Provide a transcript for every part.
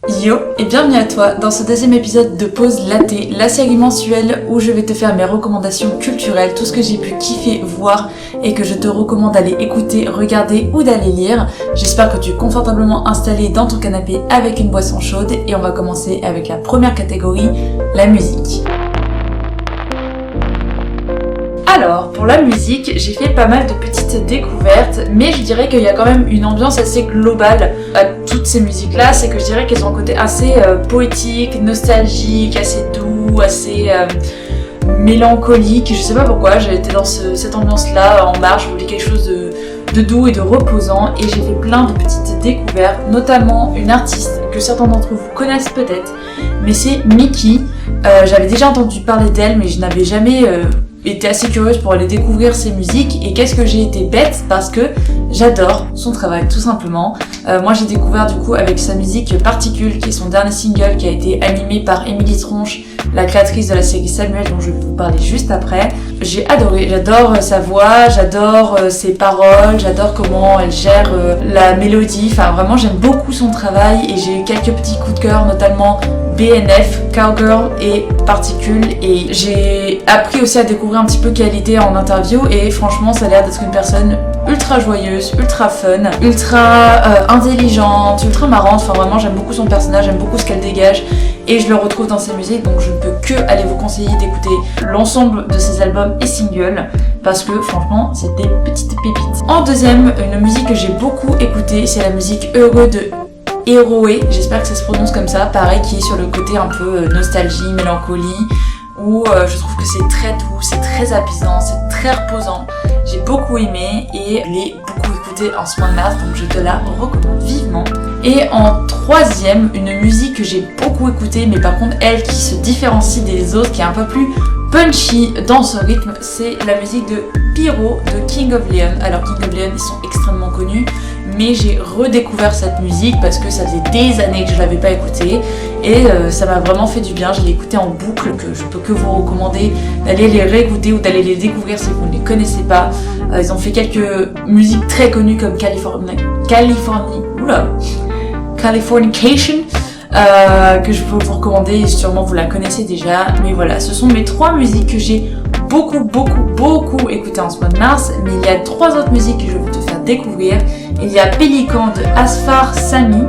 Yo et bienvenue à toi dans ce deuxième épisode de Pause Laté, la série mensuelle où je vais te faire mes recommandations culturelles, tout ce que j'ai pu kiffer, voir et que je te recommande d'aller écouter, regarder ou d'aller lire. J'espère que tu es confortablement installé dans ton canapé avec une boisson chaude et on va commencer avec la première catégorie, la musique. Alors, pour la musique, j'ai fait pas mal de petites découvertes, mais je dirais qu'il y a quand même une ambiance assez globale à toutes ces musiques-là, c'est que je dirais qu'elles ont un côté assez poétique, nostalgique, assez doux, assez mélancolique. Je sais pas pourquoi, j'ai été dans cette ambiance-là, en marche, je voulais quelque chose de doux et de reposant, et j'ai fait plein de petites découvertes, notamment une artiste que certains d'entre vous connaissent peut-être, mais c'est Miki. J'avais déjà entendu parler d'elle, mais je n'avais jamais été assez curieuse pour aller découvrir ses musiques. Et qu'est-ce que j'ai été bête, parce que j'adore son travail tout simplement. Moi j'ai découvert du coup avec sa musique Particules, qui est son dernier single, qui a été animé par Émilie Tronche, la créatrice de la série Samuel, dont je vais vous parler juste après. J'ai adoré, j'adore sa voix, j'adore ses paroles, j'adore comment elle gère la mélodie, enfin vraiment j'aime beaucoup son travail et j'ai eu quelques petits coups de cœur, notamment BNF, Cowgirl et Particules, et j'ai appris aussi à découvrir un petit peu qui elle était en interview, et franchement ça a l'air d'être une personne ultra joyeuse, ultra fun, ultra intelligente, ultra marrante, enfin vraiment j'aime beaucoup son personnage, j'aime beaucoup ce qu'elle dégage et je le retrouve dans ses musiques, donc je ne peux que aller vous conseiller d'écouter l'ensemble de ses albums et singles parce que franchement c'est des petites pépites. En deuxième, une musique que j'ai beaucoup écoutée, c'est la musique Heureux de Héroé, j'espère que ça se prononce comme ça, pareil, qui est sur le côté un peu nostalgie, mélancolie, où je trouve que c'est très doux, c'est très apaisant, c'est très reposant. J'ai beaucoup aimé et je l'ai beaucoup écouté en ce mois de mars, donc je te la recommande vivement. Et en troisième, une musique que j'ai beaucoup écoutée, mais par contre elle qui se différencie des autres, qui est un peu plus punchy dans ce rythme, c'est la musique de Pyro de King of Leon. Alors King of Leon, ils sont extrêmement connus, mais j'ai redécouvert cette musique parce que ça faisait des années que je l'avais pas écoutée et ça m'a vraiment fait du bien. Je l'ai écoutée en boucle, que je peux que vous recommander d'aller les réécouter ou d'aller les découvrir si vous ne les connaissez pas. Ils ont fait quelques musiques très connues comme Californication, que je peux vous recommander et sûrement vous la connaissez déjà, mais voilà, ce sont mes trois musiques que j'ai beaucoup écoutées en ce mois de mars, mais il y a trois autres musiques que je vais te faire découvrir. Il y a Pélican de Asfar Sami,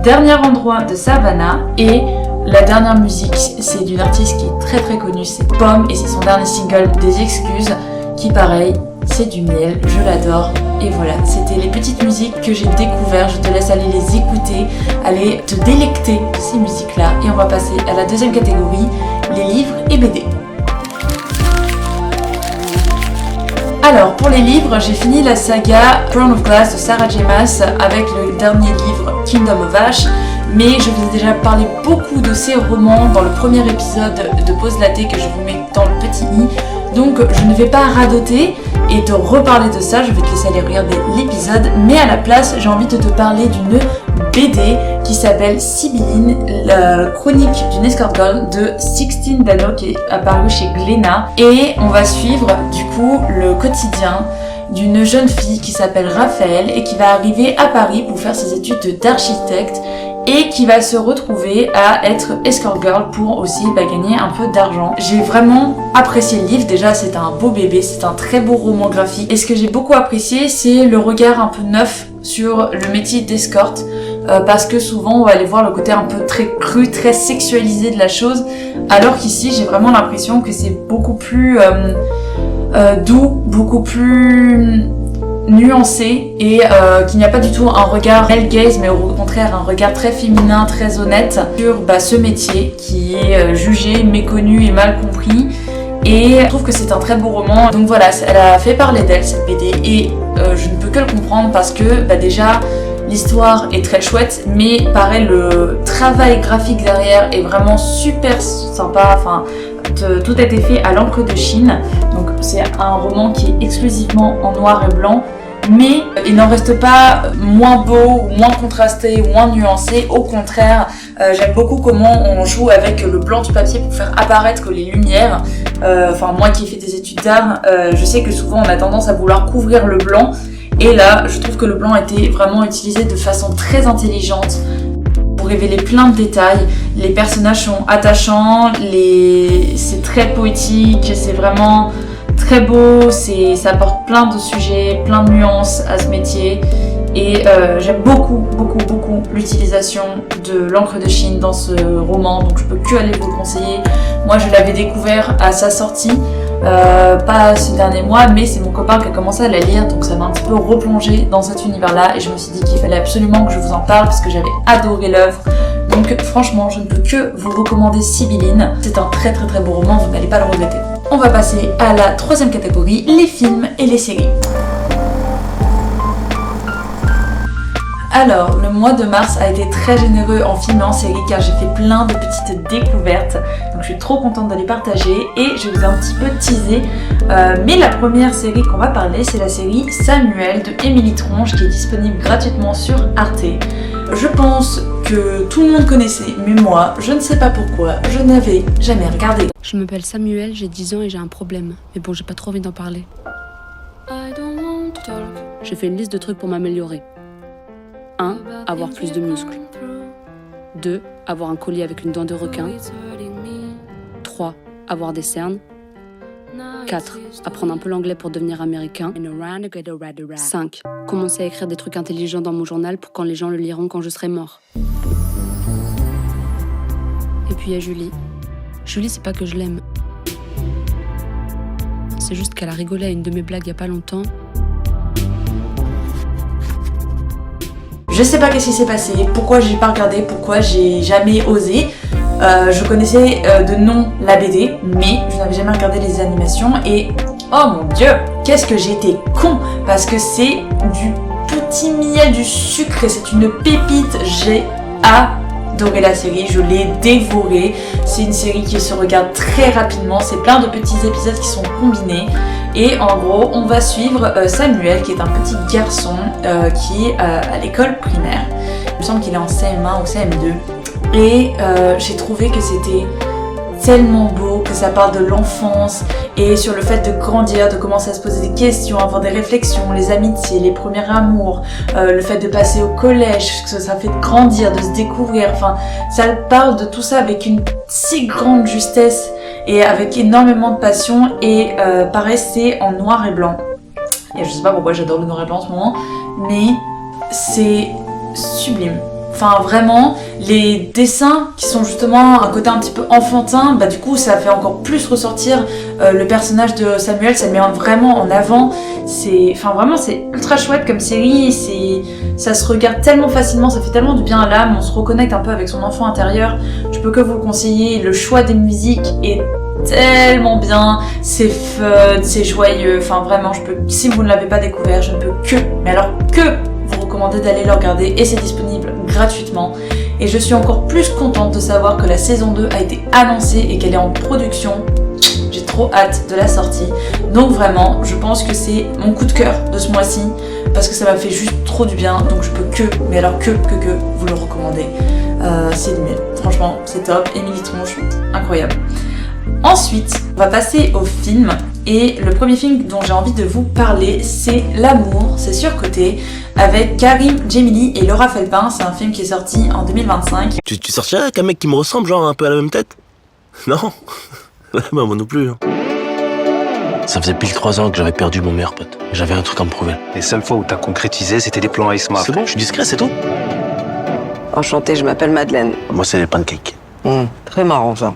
Dernier endroit de Savannah, et la dernière musique c'est d'une artiste qui est très connue, c'est Pomme, et c'est son dernier single Des excuses, qui pareil c'est du miel, je l'adore. Et voilà, c'était les petites musiques que j'ai découvertes. Je te laisse aller les écouter, aller te délecter de ces musiques-là. Et on va passer à la deuxième catégorie, les livres et BD. Alors, pour les livres, j'ai fini la saga Throne of Glass de Sarah J. Maas avec le dernier livre Kingdom of Ash. Mais je vous ai déjà parlé beaucoup de ces romans dans le premier épisode de Pause Laté que je vous mets dans le petit i. Donc je ne vais pas radoter et te reparler de ça, je vais te laisser aller regarder l'épisode. Mais à la place, j'ai envie de te parler d'une BD qui s'appelle Sibylline, la chronique d'une escort girl de Sixtine Dano, qui est apparue chez Glénat. Et on va suivre du coup le quotidien d'une jeune fille qui s'appelle Raphaël et qui va arriver à Paris pour faire ses études d'architecte et qui va se retrouver à être escort girl pour aussi gagner un peu d'argent. J'ai vraiment apprécié le livre, déjà c'est un beau bébé, c'est un très beau roman graphique, et ce que j'ai beaucoup apprécié c'est le regard un peu neuf sur le métier d'escorte, parce que souvent on va aller voir le côté un peu très cru, très sexualisé de la chose, alors qu'ici j'ai vraiment l'impression que c'est beaucoup plus doux, beaucoup plus nuancé, et qu'il n'y a pas du tout un regard male gaze, mais au contraire un regard très féminin, très honnête sur ce métier qui est jugé, méconnu et mal compris. Et je trouve que c'est un très beau roman. Donc voilà, elle a fait parler d'elle cette BD, et je ne peux que le comprendre parce que déjà l'histoire est très chouette, mais pareil le travail graphique derrière est vraiment super sympa. Enfin, tout a été fait à l'encre de Chine, donc c'est un roman qui est exclusivement en noir et blanc, mais il n'en reste pas moins beau, moins contrasté, moins nuancé. Au contraire, j'aime beaucoup comment on joue avec le blanc du papier pour faire apparaître les lumières. Moi qui ai fait des études d'art, je sais que souvent on a tendance à vouloir couvrir le blanc, et là je trouve que le blanc a été vraiment utilisé de façon très intelligente vous révéler plein de détails. Les personnages sont attachants, c'est très poétique, c'est vraiment très beau, ça apporte plein de sujets, plein de nuances à ce métier. Et j'aime beaucoup l'utilisation de l'encre de Chine dans ce roman, donc je peux que aller vous le conseiller. Moi je l'avais découvert à sa sortie, pas ce dernier mois, mais c'est mon copain qui a commencé à la lire, donc ça m'a un petit peu replongé dans cet univers-là et je me suis dit qu'il fallait absolument que je vous en parle parce que j'avais adoré l'œuvre. Donc franchement, je ne peux que vous recommander Sibylline. C'est un très beau roman, vous n'allez pas le regretter. On va passer à la troisième catégorie, les films et les séries. Alors, le mois de mars a été très généreux en films et en séries car j'ai fait plein de petites découvertes. Donc je suis trop contente de les partager et je vous ai un petit peu teasé. Mais la première série qu'on va parler, c'est la série Samuel de Émilie Tronche qui est disponible gratuitement sur Arte. Je pense que tout le monde connaissait, mais moi, je ne sais pas pourquoi, je n'avais jamais regardé. Je m'appelle Samuel, j'ai 10 ans et j'ai un problème. Mais bon, j'ai pas trop envie d'en parler. J'ai fait une liste de trucs pour m'améliorer. 1. Avoir plus de muscles. 2. Avoir un collier avec une dent de requin. 3. Avoir des cernes. 4. Apprendre un peu l'anglais pour devenir américain. 5. Commencer à écrire des trucs intelligents dans mon journal pour quand les gens le liront quand je serai mort. Et puis il y a Julie. Julie, c'est pas que je l'aime. C'est juste qu'elle a rigolé à une de mes blagues il y a pas longtemps. Je sais pas qu'est-ce qui s'est passé, pourquoi j'ai pas regardé, pourquoi j'ai jamais osé. Je connaissais de nom la BD, mais je n'avais jamais regardé les animations et oh mon dieu, qu'est-ce que j'ai été con parce que c'est du petit miel, du sucre et c'est une pépite. J'ai adoré la série, je l'ai dévorée. C'est une série qui se regarde très rapidement, c'est plein de petits épisodes qui sont combinés. Et en gros, on va suivre Samuel, qui est un petit garçon qui est à l'école primaire. Il me semble qu'il est en CM1 ou CM2. Et j'ai trouvé que c'était tellement beau, que ça parle de l'enfance et sur le fait de grandir, de commencer à se poser des questions, avoir des réflexions, les amitiés, les premiers amours, le fait de passer au collège, que ça fait de grandir, de se découvrir. Enfin, ça parle de tout ça avec une si grande justesse et avec énormément de passion et pareil c'est en noir et blanc. Et je sais pas pourquoi j'adore le noir et blanc en ce moment, mais c'est sublime. Enfin vraiment, les dessins qui sont justement un côté un petit peu enfantin, bah du coup ça fait encore plus ressortir le personnage de Samuel, ça le met vraiment en avant. Enfin vraiment c'est ultra chouette comme série, ça se regarde tellement facilement, ça fait tellement du bien à l'âme, on se reconnecte un peu avec son enfant intérieur. Je peux que vous le conseiller, le choix des musiques est tellement bien, c'est fun, c'est joyeux, enfin vraiment si vous ne l'avez pas découvert, je ne peux mais alors que vous recommander d'aller le regarder et c'est disponible gratuitement. Et je suis encore plus contente de savoir que la saison 2 a été annoncée et qu'elle est en production. J'ai trop hâte de la sortie. Donc vraiment, je pense que c'est mon coup de cœur de ce mois-ci parce que ça m'a fait juste trop du bien. Donc je peux mais alors que vous le recommander. C'est du miel. Franchement, c'est top. Émilie Tronche, incroyable. Ensuite, on va passer au film. Et le premier film dont j'ai envie de vous parler, c'est L'amour, c'est surcoté, avec Karim Djemili et Laura Felpin. C'est un film qui est sorti en 2025. Tu sortirais avec un mec qui me ressemble, genre un peu à la même tête? Non. Bah, moi non plus. Ça faisait pile 3 ans que j'avais perdu mon meilleur pote. J'avais un truc à me prouver. Les seules fois où t'as concrétisé, c'était des plans Ice Mark. C'est bon, je suis discret, c'est tout. Enchantée, je m'appelle Madeleine. Moi, c'est les pancakes. Très marrant ça.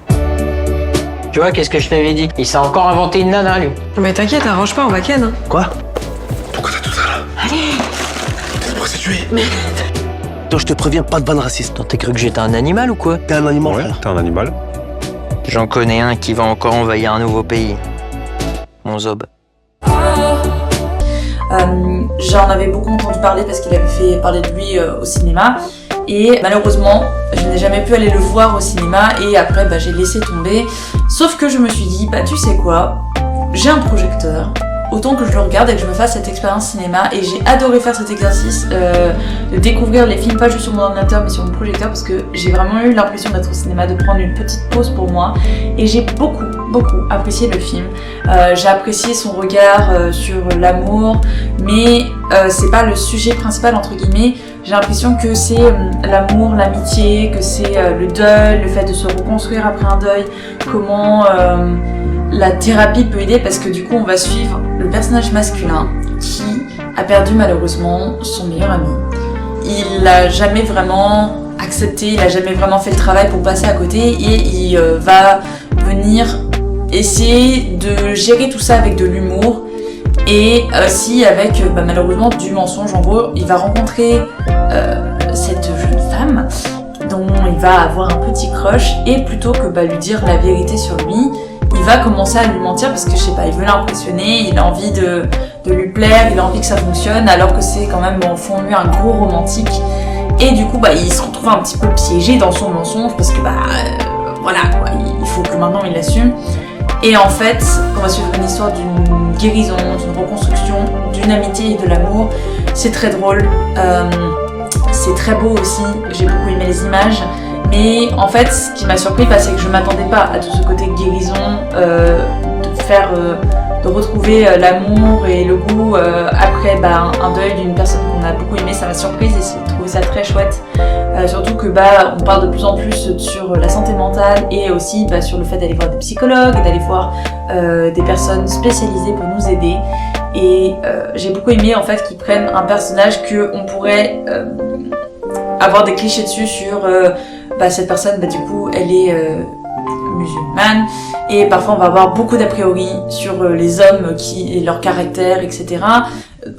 Tu vois, qu'est-ce que je t'avais dit? Il s'est encore inventé une nana, lui. Mais t'inquiète, arrange pas, on va ken. Hein. Quoi? Pourquoi t'as tout ça là? Allez. T'es prostituée. Mais... Toi, je te préviens, pas de vanne raciste. T'as cru que j'étais un animal ou quoi? T'es un animal, Ouais, frère. t'es un animal. J'en connais un qui va encore envahir un nouveau pays. Mon zob. J'en avais beaucoup entendu parler parce qu'il avait fait parler de lui au cinéma. Et malheureusement, je n'ai jamais pu aller le voir au cinéma et après j'ai laissé tomber. Sauf que je me suis dit, tu sais quoi, j'ai un projecteur, autant que je le regarde et que je me fasse cette expérience cinéma. Et j'ai adoré faire cet exercice de découvrir les films, pas juste sur mon ordinateur mais sur mon projecteur, parce que j'ai vraiment eu l'impression d'être au cinéma, de prendre une petite pause pour moi. Et j'ai beaucoup apprécié le film. J'ai apprécié son regard sur l'amour, mais c'est pas le sujet principal entre guillemets. J'ai l'impression que c'est l'amour, l'amitié, que c'est le deuil, le fait de se reconstruire après un deuil, comment la thérapie peut aider, parce que du coup on va suivre le personnage masculin qui a perdu malheureusement son meilleur ami. Il l'a jamais vraiment accepté, il a jamais vraiment fait le travail pour passer à côté, et il va venir essayer de gérer tout ça avec de l'humour et aussi avec malheureusement du mensonge. En gros, il va rencontrer cette jeune femme dont il va avoir un petit crush, et plutôt que lui dire la vérité sur lui, il va commencer à lui mentir parce que je sais pas, il veut l'impressionner, il a envie de lui plaire, il a envie que ça fonctionne, alors que c'est quand même au fond de lui un gros romantique. Et du coup il se retrouve un petit peu piégé dans son mensonge parce que voilà quoi, il faut que maintenant il l'assume. Et en fait, on va suivre une histoire d'une guérison, d'une reconstruction, d'une amitié et de l'amour. C'est très drôle, c'est très beau aussi, j'ai beaucoup aimé les images. Mais en fait, ce qui m'a surpris, c'est que je m'attendais pas à tout ce côté guérison, de retrouver l'amour et le goût après un deuil d'une personne qu'on a beaucoup aimée. Ça m'a surprise et j'ai trouvé ça très chouette. Surtout que on parle de plus en plus sur la santé mentale et aussi sur le fait d'aller voir des psychologues, d'aller voir des personnes spécialisées pour nous aider. Et j'ai beaucoup aimé en fait qu'ils prennent un personnage que on pourrait avoir des clichés dessus sur cette personne, du coup elle est musulmane, et parfois on va avoir beaucoup d'a priori sur les hommes et leur caractère, etc.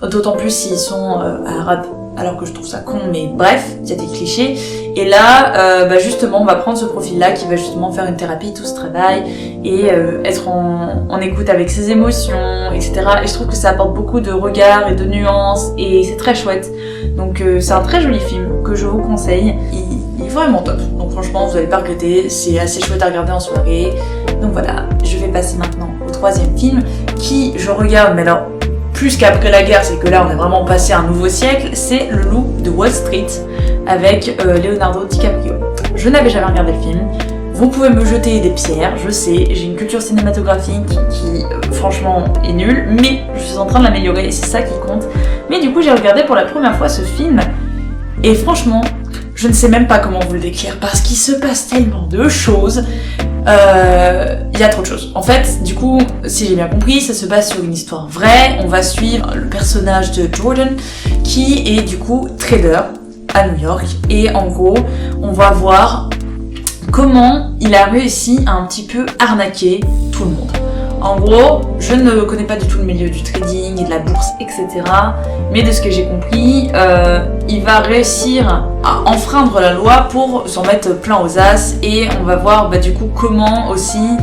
D'autant plus s'ils sont arabes, alors que je trouve ça con, mais bref, il y a des clichés. Et là, justement, on va prendre ce profil-là qui va justement faire une thérapie, tout ce travail, et être en écoute avec ses émotions, etc. Et je trouve que ça apporte beaucoup de regards et de nuances, et c'est très chouette. Donc c'est un très joli film que je vous conseille. Il est vraiment top. Donc franchement, vous n'allez pas regretter. C'est assez chouette à regarder en soirée. Donc voilà, je vais passer maintenant au troisième film qui je regarde, mais alors plus qu'après la guerre, c'est que là on est vraiment passé à un nouveau siècle. C'est Le Loup de Wall Street avec Leonardo DiCaprio. Je n'avais jamais regardé le film. Vous pouvez me jeter des pierres, je sais, j'ai une culture cinématographique qui franchement est nulle, mais je suis en train de l'améliorer et c'est ça qui compte. Mais du coup j'ai regardé pour la première fois ce film, et franchement, je ne sais même pas comment vous le décrire, parce qu'il se passe tellement de choses, il y a trop de choses. En fait, du coup, si j'ai bien compris, ça se base sur une histoire vraie. On va suivre le personnage de Jordan, qui est du coup trader à New York, et en gros, on va voir comment il a réussi à un petit peu arnaquer tout le monde. En gros, je ne connais pas du tout le milieu du trading et de la bourse, etc. Mais de ce que j'ai compris, il va réussir à enfreindre la loi pour s'en mettre plein aux as. Et on va voir du coup comment aussi,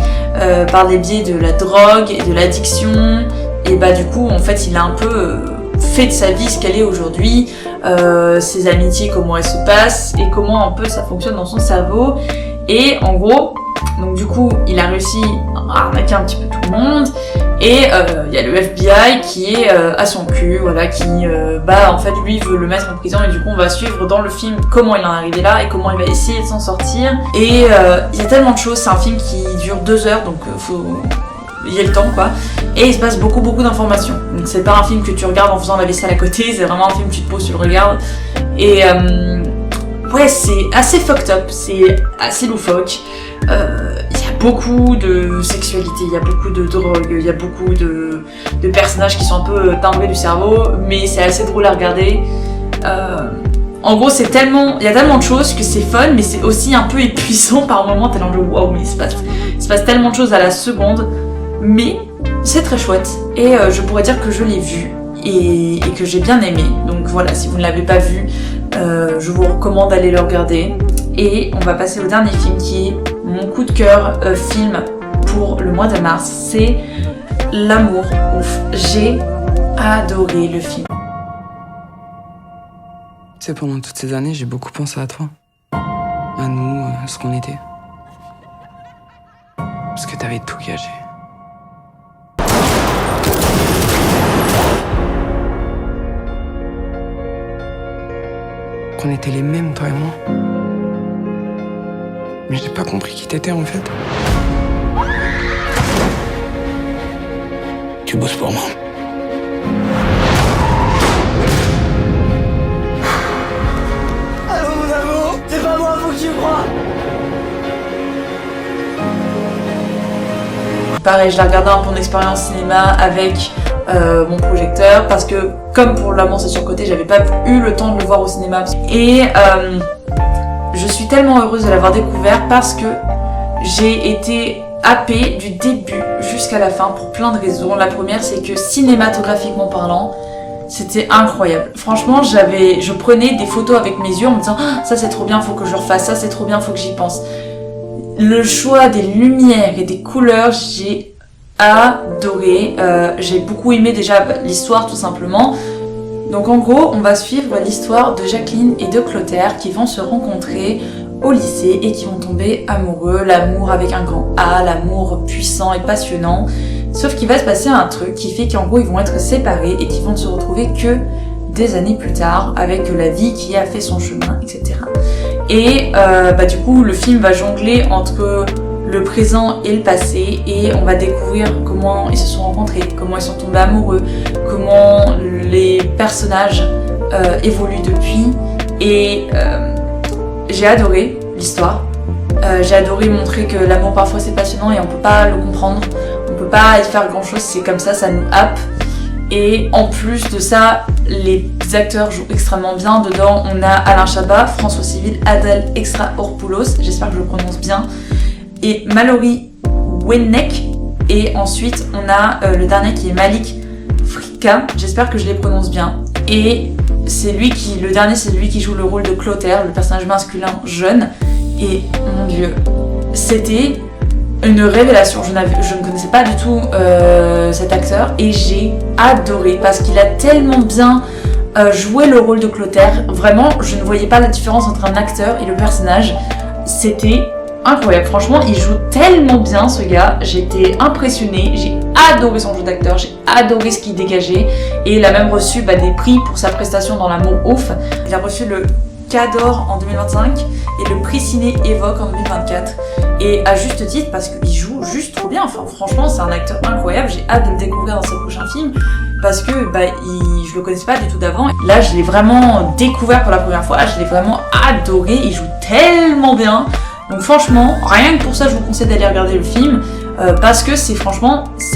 par les biais de la drogue et de l'addiction, et du coup en fait il a un peu fait de sa vie ce qu'elle est aujourd'hui, ses amitiés, comment elles se passent et comment un peu ça fonctionne dans son cerveau. Et en gros, donc du coup, il a réussi à arnaquer un petit peu tout le monde, et il y a le FBI qui est à son cul, voilà, qui en fait lui veut le mettre en prison, et du coup on va suivre dans le film comment il en est arrivé là et comment il va essayer de s'en sortir. Et il y a tellement de choses, c'est un film qui dure 2 heures, donc il y a le temps quoi, et il se passe beaucoup d'informations. Donc c'est pas un film que tu regardes en faisant la vaisselle à côté, c'est vraiment un film que tu te poses, tu le regardes, et ouais, c'est assez fucked up, c'est assez loufoque. Il y a beaucoup de sexualité, il y a beaucoup de drogue, il y a beaucoup de personnages qui sont un peu timbrés du cerveau, mais c'est assez drôle à regarder. En gros, il y a tellement de choses que c'est fun, mais c'est aussi un peu épuisant par moments. T'es dans le waouh, mais il se passe tellement de choses à la seconde, mais c'est très chouette. Et je pourrais dire que je l'ai vu et que j'ai bien aimé. Donc voilà, si vous ne l'avez pas vu, je vous recommande d'aller le regarder. Et on va passer au dernier film qui est mon coup de cœur film pour le mois de mars, c'est L'amour ouf. J'ai adoré le film. Tu sais, pendant toutes ces années, j'ai beaucoup pensé à toi. À nous, à ce qu'on était. Parce que t'avais tout gagé. Qu'on était les mêmes, toi et moi. Mais j'ai pas compris qui t'étais en fait. Tu bosses pour moi. Pareil, je l'ai regardé un peu en expérience cinéma avec mon projecteur parce que comme pour L'amour c'est surcoté, j'avais pas eu le temps de le voir au cinéma. Et je suis tellement heureuse de l'avoir découvert parce que j'ai été happée du début jusqu'à la fin pour plein de raisons. La première, c'est que cinématographiquement parlant, c'était incroyable. Franchement, je prenais des photos avec mes yeux en me disant ah, ça c'est trop bien, faut que je le refasse, ça c'est trop bien, faut que j'y pense. Le choix des lumières et des couleurs, j'ai adoré. J'ai beaucoup aimé déjà l'histoire tout simplement. Donc en gros, on va suivre l'histoire de Jacqueline et de Clotaire qui vont se rencontrer au lycée et qui vont tomber amoureux. L'amour avec un grand A, l'amour puissant et passionnant. Sauf qu'il va se passer un truc qui fait qu'en gros ils vont être séparés et qu'ils vont ne se retrouver que des années plus tard avec la vie qui a fait son chemin, etc. Et du coup le film va jongler entre le présent et le passé et on va découvrir comment ils se sont rencontrés, comment ils sont tombés amoureux, comment les personnages évoluent depuis et j'ai adoré l'histoire. J'ai adoré montrer que l'amour parfois c'est passionnant et on peut pas le comprendre, on peut pas y faire grand chose, c'est comme ça nous happe. Et en plus de ça, les acteurs jouent extrêmement bien. Dedans, on a Alain Chabat, François Civil, Adèle Exarchopoulos, j'espère que je le prononce bien, et Mallory Wenneck. Et ensuite, on a le dernier qui est Malik Frika, j'espère que je les prononce bien. Et le dernier, c'est lui qui joue le rôle de Clotaire, le personnage masculin jeune. Et mon Dieu, c'était une révélation. Je ne connaissais pas du tout cet acteur et j'ai adoré parce qu'il a tellement bien joué le rôle de Clotaire. Vraiment, je ne voyais pas la différence entre un acteur et le personnage. C'était incroyable. Franchement, il joue tellement bien ce gars. J'étais impressionnée. J'ai adoré son jeu d'acteur. J'ai adoré ce qu'il dégageait. Et il a même reçu des prix pour sa prestation dans L'amour ouf. Il a reçu le Cador en 2025 et le prix Ciné Évoque en 2024 et à juste titre parce qu'il joue juste trop bien. Enfin franchement c'est un acteur incroyable, j'ai hâte de le découvrir dans ses prochains films parce que je le connaissais pas du tout d'avant. Là je l'ai vraiment découvert pour la première fois, je l'ai vraiment adoré, il joue tellement bien. Donc franchement, rien que pour ça je vous conseille d'aller regarder le film parce que c'est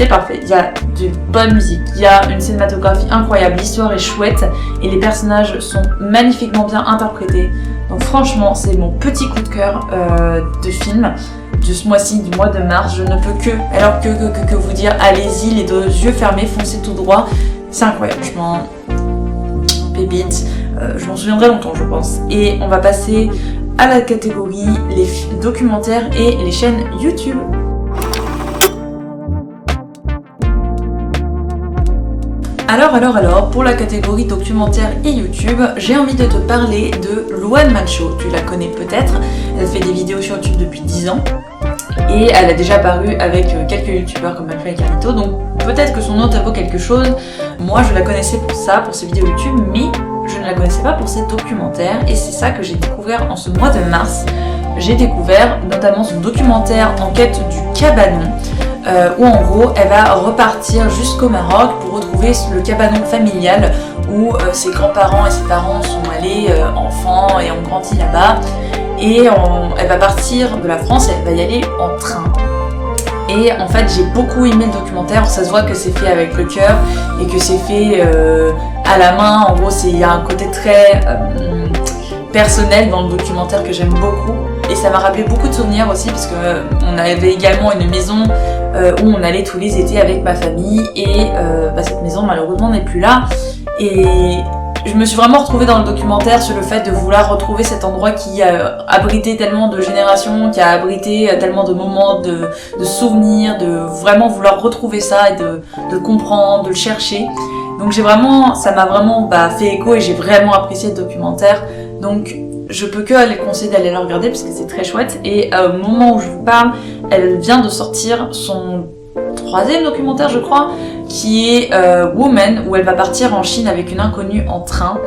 parfait. Il y a de bonne musique, il y a une cinématographie incroyable, l'histoire est chouette et les personnages sont magnifiquement bien interprétés. Donc franchement, c'est mon petit coup de cœur de film de ce mois-ci, du mois de mars. Je ne peux que vous dire, allez-y, les deux yeux fermés, foncez tout droit. C'est incroyable, pépite. Je m'en souviendrai longtemps, je pense. Et on va passer à la catégorie les documentaires et les chaînes YouTube. Alors, pour la catégorie documentaire et YouTube, j'ai envie de te parler de Louane Mancho. Tu la connais peut-être, elle fait des vidéos sur YouTube depuis 10 ans et elle a déjà apparu avec quelques youtubeurs comme McFly et Carlito, donc peut-être que son nom te vaut quelque chose. Moi je la connaissais pour ça, pour ses vidéos YouTube, mais je ne la connaissais pas pour ses documentaires et c'est ça que j'ai découvert en ce mois de mars. J'ai découvert notamment son documentaire En quête du cabanon. Où en gros elle va repartir jusqu'au Maroc pour retrouver le cabanon familial où ses grands-parents et ses parents sont allés enfants et ont grandi là-bas et elle va partir de la France et elle va y aller en train. Et en fait j'ai beaucoup aimé le documentaire, ça se voit que c'est fait avec le cœur et que c'est fait à la main. En gros il y a un côté très personnel dans le documentaire que j'aime beaucoup. Et ça m'a rappelé beaucoup de souvenirs aussi parce qu'on avait également une maison où on allait tous les étés avec ma famille et cette maison malheureusement n'est plus là. Et je me suis vraiment retrouvée dans le documentaire sur le fait de vouloir retrouver cet endroit qui a abrité tellement de générations, qui a abrité tellement de moments, de souvenirs, de vraiment vouloir retrouver ça et de le comprendre, de le chercher. Donc ça m'a vraiment fait écho et j'ai vraiment apprécié le documentaire. Donc je peux que aller conseiller d'aller le regarder parce que c'est très chouette. Et au moment où je vous parle, elle vient de sortir son 3e documentaire je crois, qui est Woman, où elle va partir en Chine avec une inconnue en train.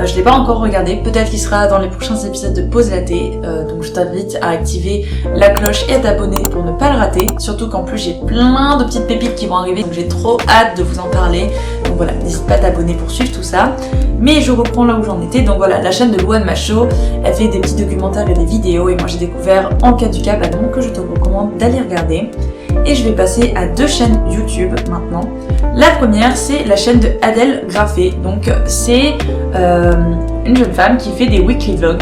Je l'ai pas encore regardé, peut-être qu'il sera dans les prochains épisodes de Pause Laté, donc je t'invite à activer la cloche et à t'abonner pour ne pas le rater, surtout qu'en plus j'ai plein de petites pépites qui vont arriver, donc j'ai trop hâte de vous en parler. Donc voilà, n'hésite pas à t'abonner pour suivre tout ça. Mais je reprends là où j'en étais. Donc voilà, la chaîne de Louane Macho, elle fait des petits documentaires et des vidéos. Et moi j'ai découvert En quête du Cabanon, que je te recommande d'aller regarder. Et je vais passer à 2 chaînes YouTube maintenant. La première, c'est la chaîne de Adèle Graffé. Donc c'est une jeune femme qui fait des weekly vlogs.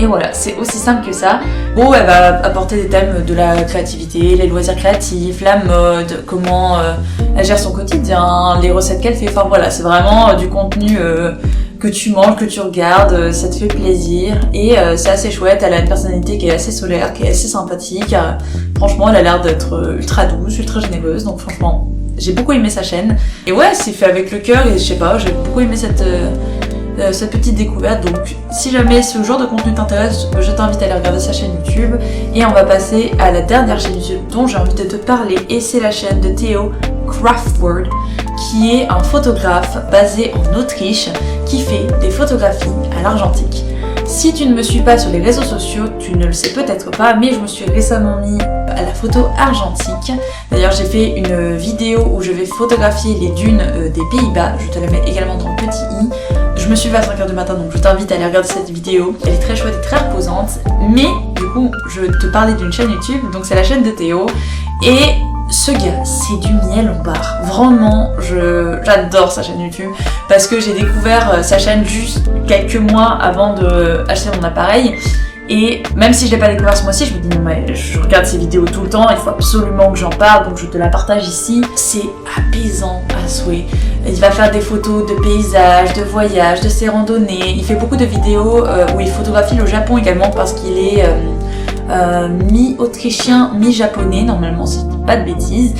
Et voilà, c'est aussi simple que ça. Bon, elle va apporter des thèmes de la créativité, les loisirs créatifs, la mode, comment elle gère son quotidien, les recettes qu'elle fait. Enfin voilà, c'est vraiment du contenu que tu manges, que tu regardes, ça te fait plaisir. Et c'est assez chouette, elle a une personnalité qui est assez solaire, qui est assez sympathique. Franchement, elle a l'air d'être ultra douce, ultra généreuse. Donc franchement, j'ai beaucoup aimé sa chaîne. Et ouais, c'est fait avec le cœur et je sais pas, j'ai beaucoup aimé cette petite découverte. Donc si jamais ce genre de contenu t'intéresse, je t'invite à aller regarder sa chaîne YouTube. Et on va passer à la dernière chaîne YouTube dont j'ai envie de te parler, et c'est la chaîne de Theo Craftword, qui est un photographe basé en Autriche qui fait des photographies à l'argentique. Si tu ne me suis pas sur les réseaux sociaux, tu ne le sais peut-être pas, mais je me suis récemment mis à la photo argentique. D'ailleurs, j'ai fait une vidéo où je vais photographier les dunes des Pays-Bas. Je te la mets également dans le petit i. Je me suis levée à 5h du matin, donc je t'invite à aller regarder cette vidéo. Elle est très chouette et très reposante. Mais du coup, je te parlais d'une chaîne YouTube, donc c'est la chaîne de Théo. Et ce gars, c'est du miel en barre. Vraiment, j'adore sa chaîne YouTube parce que j'ai découvert sa chaîne juste quelques mois avant de acheter mon appareil. Et même si je l'ai pas découvert ce mois-ci, je me dis non mais je regarde ses vidéos tout le temps, il faut absolument que j'en parle, donc je te la partage ici. C'est apaisant à souhait. Il va faire des photos de paysages, de voyages, de ses randonnées. Il fait beaucoup de vidéos où il photographie le Japon également parce qu'il est mi-autrichien, mi-japonais normalement, si je dis pas de bêtises.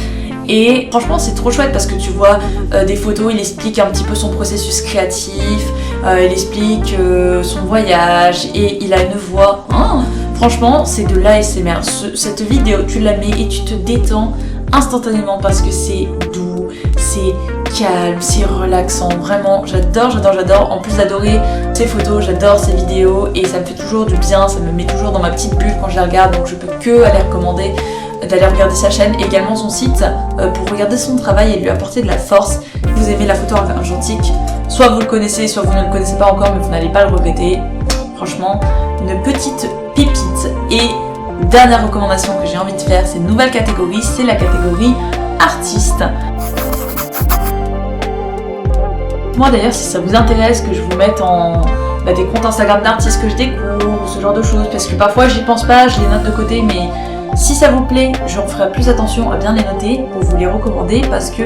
Et franchement c'est trop chouette parce que tu vois des photos, il explique un petit peu son processus créatif, il explique son voyage et il a une voix. Franchement c'est de l'ASMR. Cette vidéo tu la mets et tu te détends instantanément parce que c'est doux, c'est calme, c'est relaxant. Vraiment j'adore. En plus d'adorer ses photos, j'adore ses vidéos et ça me fait toujours du bien, ça me met toujours dans ma petite bulle quand je la regarde, donc je peux que aller recommander d'aller regarder sa chaîne, également son site, pour regarder son travail et lui apporter de la force. Vous aimez la photo argentique, soit vous le connaissez, soit vous ne le connaissez pas encore, mais vous n'allez pas le regretter. Franchement, une petite pépite. Et dernière recommandation que j'ai envie de faire, c'est une nouvelle catégorie, c'est la catégorie artiste. Moi d'ailleurs, si ça vous intéresse que je vous mette en des comptes Instagram d'artistes que je découvre, ce genre de choses, parce que parfois j'y pense pas, je les note de côté, mais si ça vous plaît, je ferai plus attention à bien les noter pour vous les recommander parce que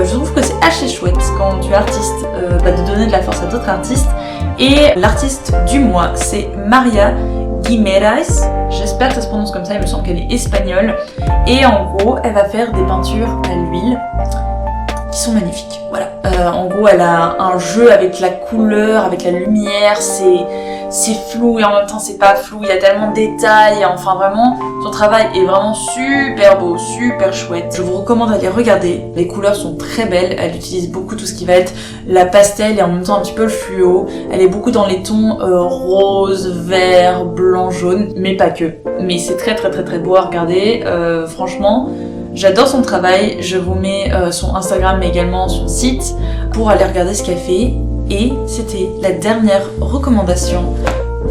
je trouve que c'est assez chouette quand tu es artiste de donner de la force à d'autres artistes. Et l'artiste du mois, c'est Maria Guimeras. J'espère que ça se prononce comme ça, il me semble qu'elle est espagnole. Et en gros, elle va faire des peintures à l'huile qui sont magnifiques. Voilà. En gros, elle a un jeu avec la couleur, avec la lumière, c'est flou et en même temps c'est pas flou, il y a tellement de détails, enfin vraiment, son travail est vraiment super beau, super chouette. Je vous recommande d'aller regarder, les couleurs sont très belles, elle utilise beaucoup tout ce qui va être la pastel et en même temps un petit peu le fluo, elle est beaucoup dans les tons rose, vert, blanc, jaune, mais pas que. Mais c'est très beau à regarder, franchement. J'adore son travail, je vous mets son Instagram mais également son site pour aller regarder ce qu'elle fait. Et c'était la dernière recommandation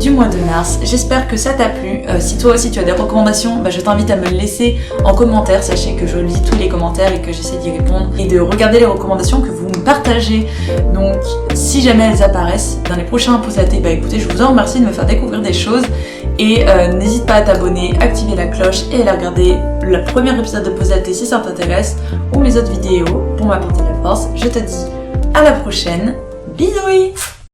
du mois de mars. J'espère que ça t'a plu. Si toi aussi tu as des recommandations, je t'invite à me le laisser en commentaire. Sachez que je lis tous les commentaires et que j'essaie d'y répondre et de regarder les recommandations que vous me partagez. Donc si jamais elles apparaissent dans les prochains Pause à thé, écoutez, je vous en remercie de me faire découvrir des choses. Et n'hésite pas à t'abonner, activer la cloche et à regarder le premier épisode de Pause à thé si ça t'intéresse, ou mes autres vidéos pour m'apporter de la force. Je te dis à la prochaine. Bisous!